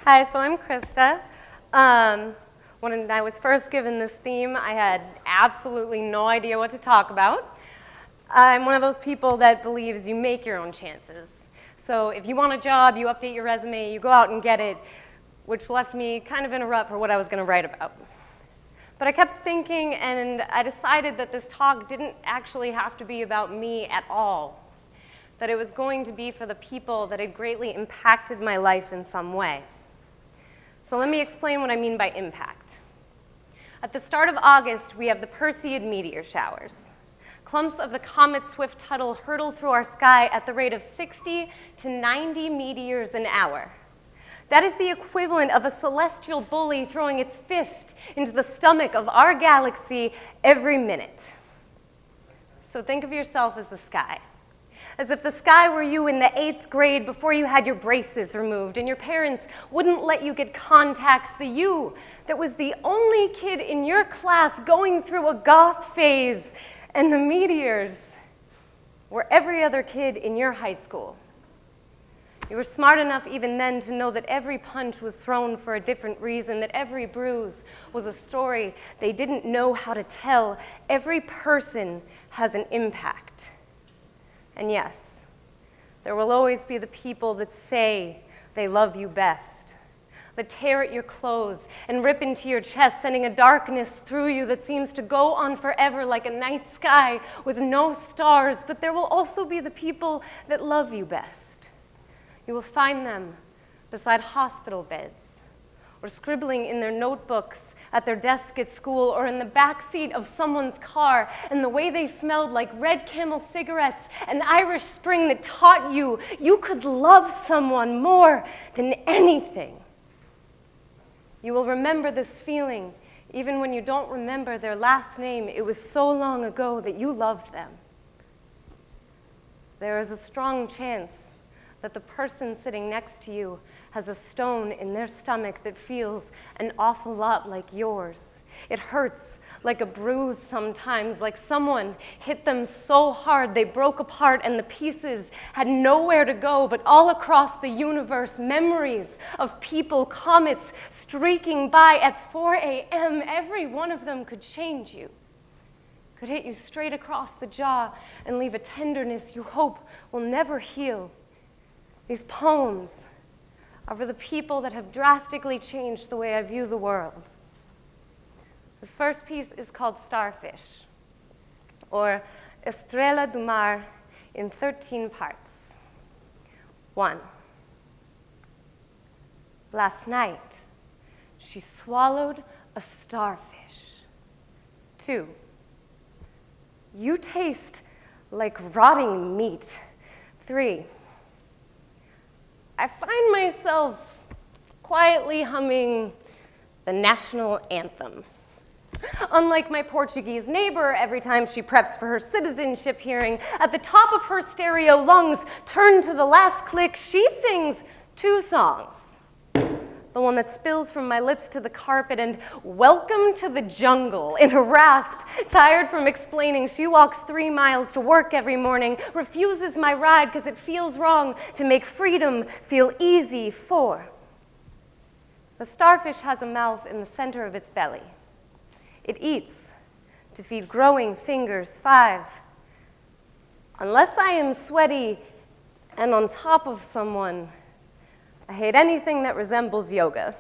Hi, so I'm Krista. When I was first given this theme, I had absolutely no idea what to talk about. I'm one of those people that believes you make your own chances. So if you want a job, you update your resume, you go out and get it, which left me kind of in a rut for what I was going to write about. But I kept thinking, and I decided that this talk didn't actually have to be about me at all, that it was going to be for the people that had greatly impacted my life in some way. So let me explain what I mean by impact. At the start of August, we have the Perseid meteor showers. Clumps of the comet Swift-Tuttle hurtle through our sky at the rate of 60 to 90 meteors an hour. That is the equivalent of a celestial bully throwing its fist into the stomach of our galaxy every minute. So think of yourself as the sky. As if the sky were you in the 8th grade before you had your braces removed and your parents wouldn't let you get contacts, the you that was the only kid in your class going through a goth phase, and the meteors were every other kid in your high school. You were smart enough even then to know that every punch was thrown for a different reason, that every bruise was a story they didn't know how to tell. Every person has an impact. And yes, there will always be the people that say they love you best, that tear at your clothes and rip into your chest, sending a darkness through you that seems to go on forever like a night sky with no stars. But there will also be the people that love you best. You will find them beside hospital beds, or scribbling in their notebooks at their desk at school, or in the back seat of someone's car, and the way they smelled like Red Camel cigarettes and Irish Spring that taught you you could love someone more than anything. You will remember this feeling even when you don't remember their last name. It was so long ago that you loved them. There is a strong chance that the person sitting next to you has a stone in their stomach that feels an awful lot like yours. It hurts like a bruise sometimes, like someone hit them so hard they broke apart and the pieces had nowhere to go. But all across the universe, memories of people, comets streaking by at 4 a.m., every one of them could change you, could hit you straight across the jaw and leave a tenderness you hope will never heal. These poems are for the people that have drastically changed the way I view the world. This first piece is called Starfish, or Estrela do Mar, in 13 parts. 1. Last night, she swallowed a starfish. 2. You taste like rotting meat. 3. I find myself quietly humming the national anthem. Unlike my Portuguese neighbor, every time she preps for her citizenship hearing, at the top of her stereo lungs, turned to the last click, she sings 2 songs. The one that spills from my lips to the carpet, and Welcome to the Jungle in a rasp. Tired from explaining, she walks 3 miles to work every morning, refuses my ride because it feels wrong to make freedom feel easy. 4. The starfish has a mouth in the center of its belly. It eats to feed growing fingers. 5. Unless I am sweaty and on top of someone, I hate anything that resembles yoga.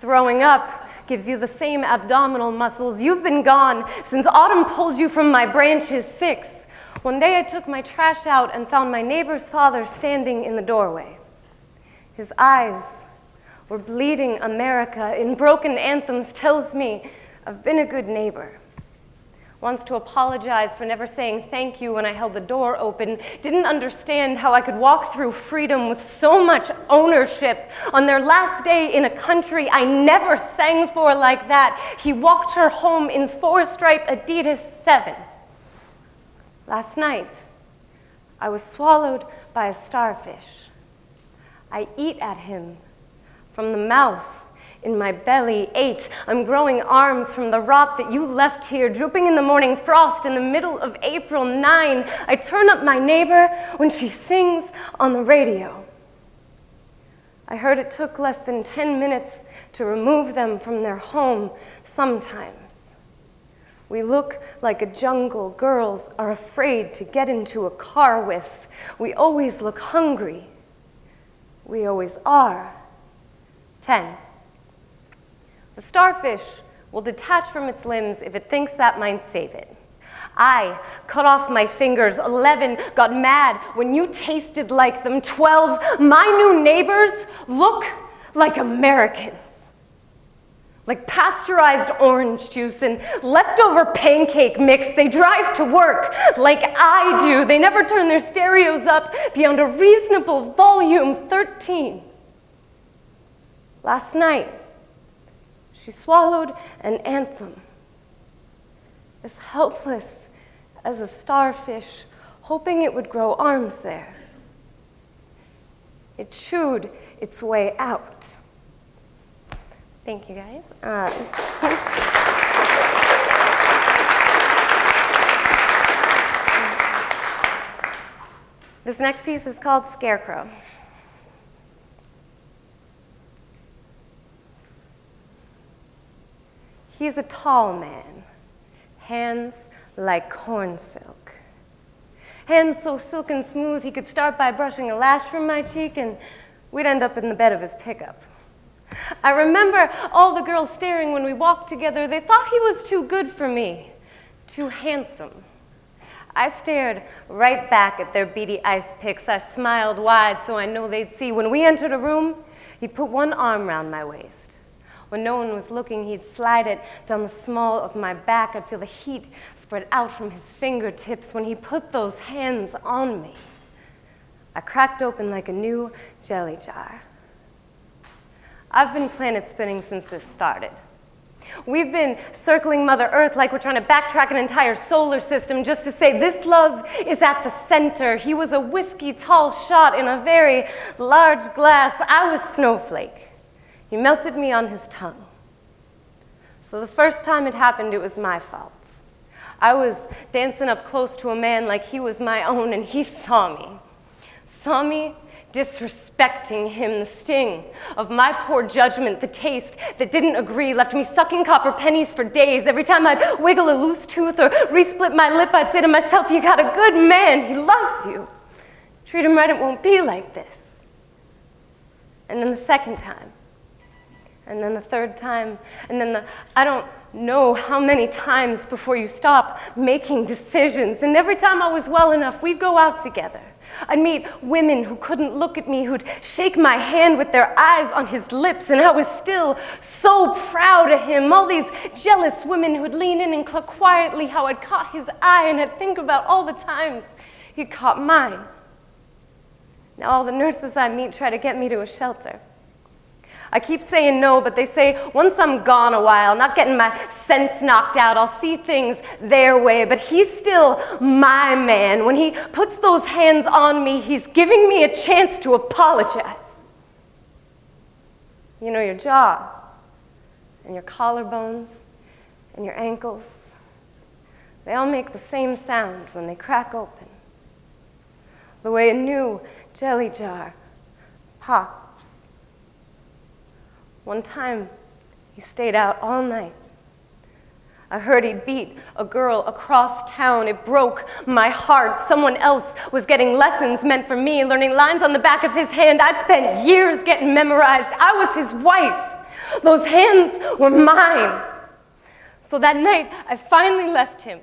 Throwing up gives you the same abdominal muscles. You've been gone since autumn pulled you from my branches. 6. One day I took my trash out and found my neighbor's father standing in the doorway. His eyes were bleeding America in broken anthems, tells me I've been a good neighbor. Wants to apologize for never saying thank you when I held the door open. Didn't understand how I could walk through freedom with so much ownership. On their last day in a country I never sang for like that, he walked her home in 4-stripe Adidas 7. Last night, I was swallowed by a starfish. I eat at him from the mouth in my belly. 8. I'm growing arms from the rot that you left here, drooping in the morning frost in the middle of April. 9. I turn up my neighbor when she sings on the radio. I heard it took less than 10 minutes to remove them from their home sometimes. We look like a jungle girls are afraid to get into a car with. We always look hungry. We always are. 10. The starfish will detach from its limbs if it thinks that might save it. I cut off my fingers. 11, got mad when you tasted like them. 12, my new neighbors look like Americans. Like pasteurized orange juice and leftover pancake mix. They drive to work like I do. They never turn their stereos up beyond a reasonable volume. 13. Last night, she swallowed an anthem. As helpless as a starfish, hoping it would grow arms there. It chewed its way out. Thank you, guys. This next piece is called Scarecrow. He's a tall man, hands like corn silk. Hands so silken smooth he could start by brushing a lash from my cheek and we'd end up in the bed of his pickup. I remember all the girls staring when we walked together. They thought he was too good for me, too handsome. I stared right back at their beady ice picks. I smiled wide so I know they'd see. When we entered a room, he'd put one arm round my waist. When no one was looking, he'd slide it down the small of my back. I'd feel the heat spread out from his fingertips. When he put those hands on me, I cracked open like a new jelly jar. I've been planet spinning since this started. We've been circling Mother Earth like we're trying to backtrack an entire solar system just to say this love is at the center. He was a whiskey tall shot in a very large glass. I was Snowflake. He melted me on his tongue. So the first time it happened, it was my fault. I was dancing up close to a man like he was my own, and he saw me disrespecting him. The sting of my poor judgment, the taste that didn't agree, left me sucking copper pennies for days. Every time I'd wiggle a loose tooth or resplit my lip, I'd say to myself, you got a good man, he loves you. Treat him right, it won't be like this. And then the second time, and then the third time, and then I don't know how many times before you stop making decisions. And every time I was well enough, we'd go out together. I'd meet women who couldn't look at me, who'd shake my hand with their eyes on his lips, and I was still so proud of him. All these jealous women who'd lean in and cluck quietly how I'd caught his eye, and I'd think about all the times he'd caught mine. Now all the nurses I meet try to get me to a shelter. I keep saying no, but they say once I'm gone a while, not getting my sense knocked out, I'll see things their way. But he's still my man. When he puts those hands on me, he's giving me a chance to apologize. You know, your jaw and your collarbones and your ankles, they all make the same sound when they crack open. The way a new jelly jar pops. One time, he stayed out all night. I heard he'd beat a girl across town. It broke my heart. Someone else was getting lessons meant for me, learning lines on the back of his hand. I'd spent years getting memorized. I was his wife. Those hands were mine. So that night, I finally left him.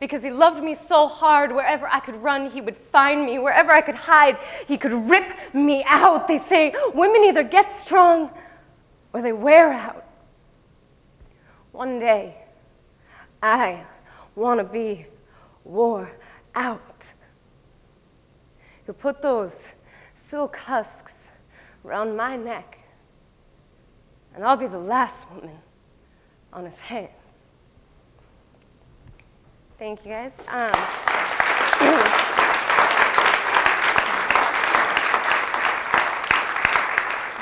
Because he loved me so hard, wherever I could run, he would find me. Wherever I could hide, he could rip me out. They say women either get strong or they wear out. One day, I want to be wore out. He'll put those silk husks around my neck, and I'll be the last woman on his hands. Thank you, guys.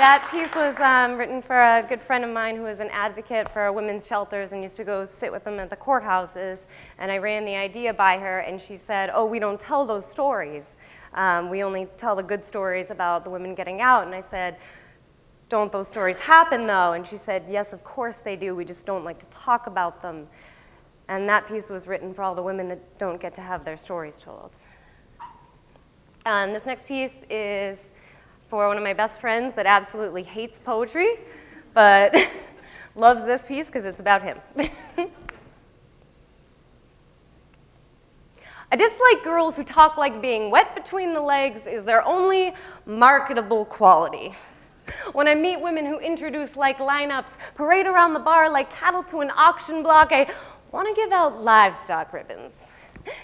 That piece was written for a good friend of mine who is an advocate for women's shelters and used to go sit with them at the courthouses. And I ran the idea by her, and she said, oh, we don't tell those stories. We only tell the good stories about the women getting out. And I said, don't those stories happen, though? And she said, yes, of course they do. We just don't like to talk about them. And that piece was written for all the women that don't get to have their stories told. This next piece is for one of my best friends that absolutely hates poetry, but loves this piece because it's about him. I dislike girls who talk like being wet between the legs is their only marketable quality. When I meet women who introduce like lineups, parade around the bar like cattle to an auction block, I want to give out livestock ribbons.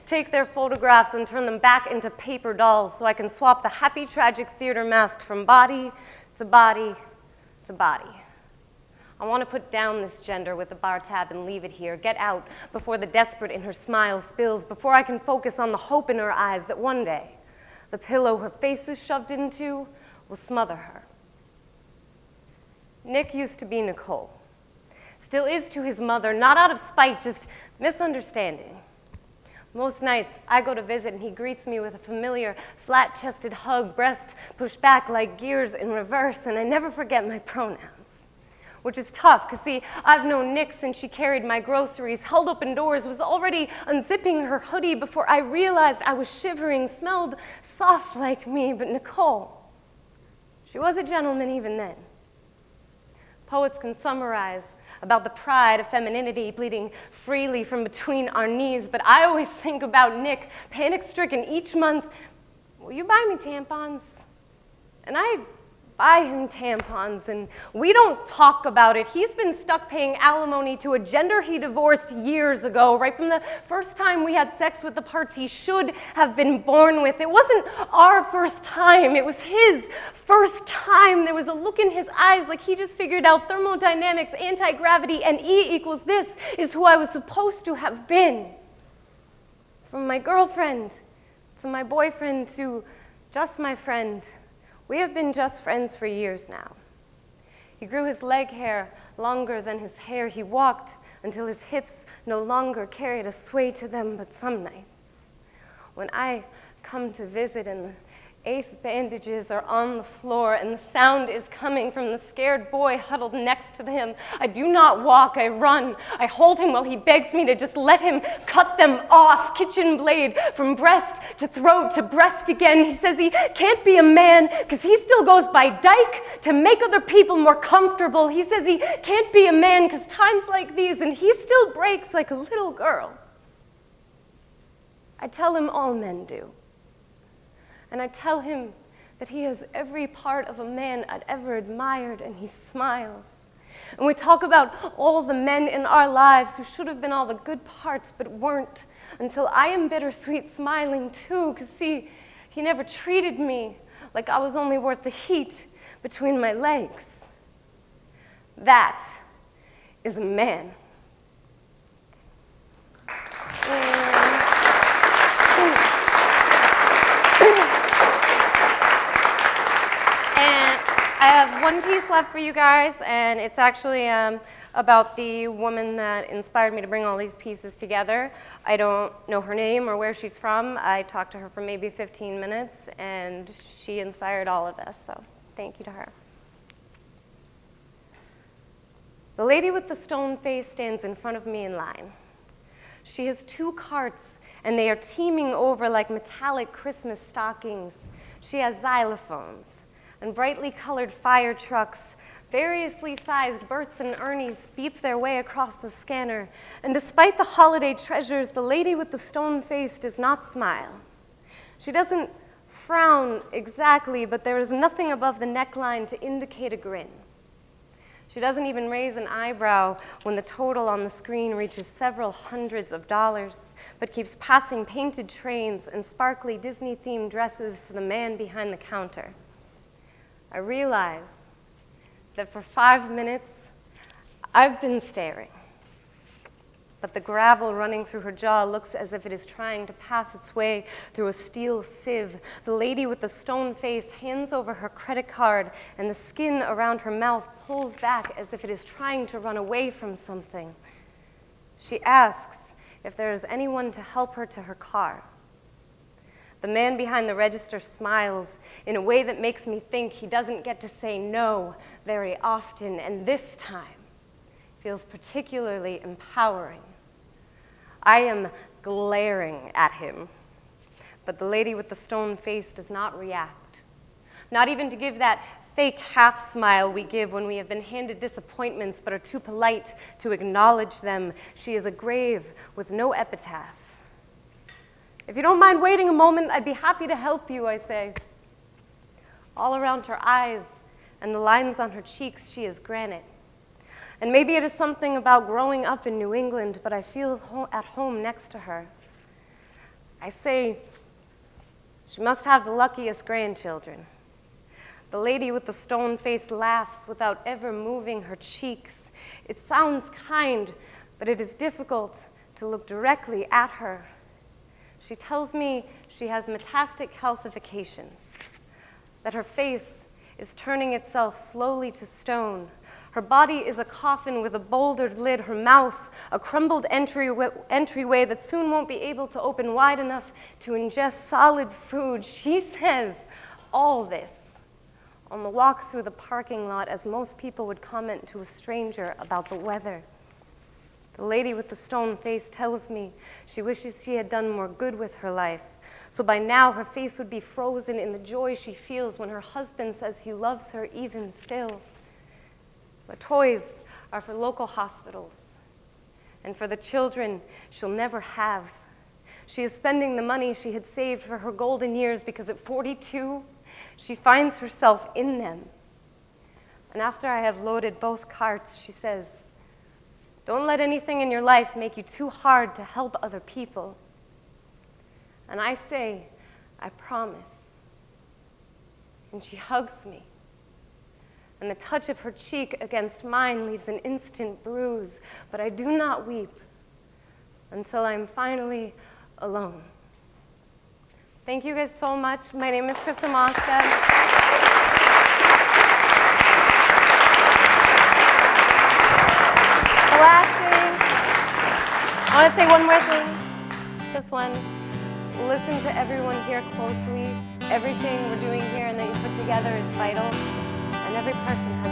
Take their photographs and turn them back into paper dolls so I can swap the happy, tragic theater mask from body to body to body. I want to put down this gender with the bar tab and leave it here. Get out before the desperate in her smile spills, before I can focus on the hope in her eyes that one day the pillow her face is shoved into will smother her. Nick used to be Nicole. Still is to his mother, not out of spite, just misunderstanding. Most nights, I go to visit and he greets me with a familiar, flat-chested hug, breast pushed back like gears in reverse, and I never forget my pronouns. Which is tough, because see, I've known Nick since she carried my groceries, held open doors, was already unzipping her hoodie before I realized I was shivering, smelled soft like me, but Nicole, she was a gentleman even then. Poets can summarize about the pride of femininity bleeding freely from between our knees, but I always think about Nick, panic-stricken each month. Will you buy me tampons? And I buy him tampons, and we don't talk about it. He's been stuck paying alimony to a gender he divorced years ago, right from the first time we had sex with the parts he should have been born with. It wasn't our first time, it was his first time. There was a look in his eyes like he just figured out thermodynamics, anti-gravity, and E equals this is who I was supposed to have been. From my girlfriend to my boyfriend to just my friend, we have been just friends for years now. He grew his leg hair longer than his hair. He walked until his hips no longer carried a sway to them, but some nights, when I come to visit and the ace bandages are on the floor and the sound is coming from the scared boy huddled next to him, I do not walk, I run. I hold him while he begs me to just let him cut them off, kitchen blade, from breast to throat to breast again. He says he can't be a man because he still goes by Dyke to make other people more comfortable. He says he can't be a man because times like these, and he still breaks like a little girl. I tell him all men do. And I tell him that he has every part of a man I'd ever admired, and he smiles. And we talk about all the men in our lives who should have been all the good parts but weren't, until I am bittersweet smiling too, because see, he never treated me like I was only worth the heat between my legs. That is a man. I have one piece left for you guys, and it's actually about the woman that inspired me to bring all these pieces together. I don't know her name or where she's from. I talked to her for maybe 15 minutes, and she inspired all of this, so thank you to her. The lady with the stone face stands in front of me in line. She has 2 carts, and they are teeming over like metallic Christmas stockings. She has xylophones and brightly colored fire trucks. Variously sized Berts and Ernies beep their way across the scanner. And despite the holiday treasures, the lady with the stone face does not smile. She doesn't frown exactly, but there is nothing above the neckline to indicate a grin. She doesn't even raise an eyebrow when the total on the screen reaches several hundreds of dollars, but keeps passing painted trains and sparkly Disney-themed dresses to the man behind the counter. I realize that for 5 minutes, I've been staring. but the gravel running through her jaw looks as if it is trying to pass its way through a steel sieve. The lady with the stone face hands over her credit card, and the skin around her mouth pulls back as if it is trying to run away from something. She asks if there is anyone to help her to her car. The man behind the register smiles in a way that makes me think he doesn't get to say no very often, and this time feels particularly empowering. I am glaring at him, but the lady with the stone face does not react, not even to give that fake half smile we give when we have been handed disappointments but are too polite to acknowledge them. She is a grave with no epitaph. If you don't mind waiting a moment, I'd be happy to help you, I say. All around her eyes and the lines on her cheeks, she is granite. And maybe it is something about growing up in New England, but I feel at home next to her. I say, she must have the luckiest grandchildren. The lady with the stone face laughs without ever moving her cheeks. It sounds kind, but it is difficult to look directly at her. She tells me she has metastatic calcifications, that her face is turning itself slowly to stone. Her body is a coffin with a bouldered lid, her mouth a crumbled entryway that soon won't be able to open wide enough to ingest solid food. She says all this on the walk through the parking lot as most people would comment to a stranger about the weather. The lady with the stone face tells me she wishes she had done more good with her life, so by now her face would be frozen in the joy she feels when her husband says he loves her even still. The toys are for local hospitals, and for the children she'll never have. She is spending the money she had saved for her golden years because at 42, she finds herself in them. And after I have loaded both carts, she says, "Don't let anything in your life make you too hard to help other people." And I say, "I promise." And she hugs me. And the touch of her cheek against mine leaves an instant bruise, but I do not weep until I'm finally alone. Thank you guys so much. My name is Krista Mosca. The last thing, I want to say one more thing, just one. Listen to everyone here closely. Everything we're doing here and that you put together is vital, and every person has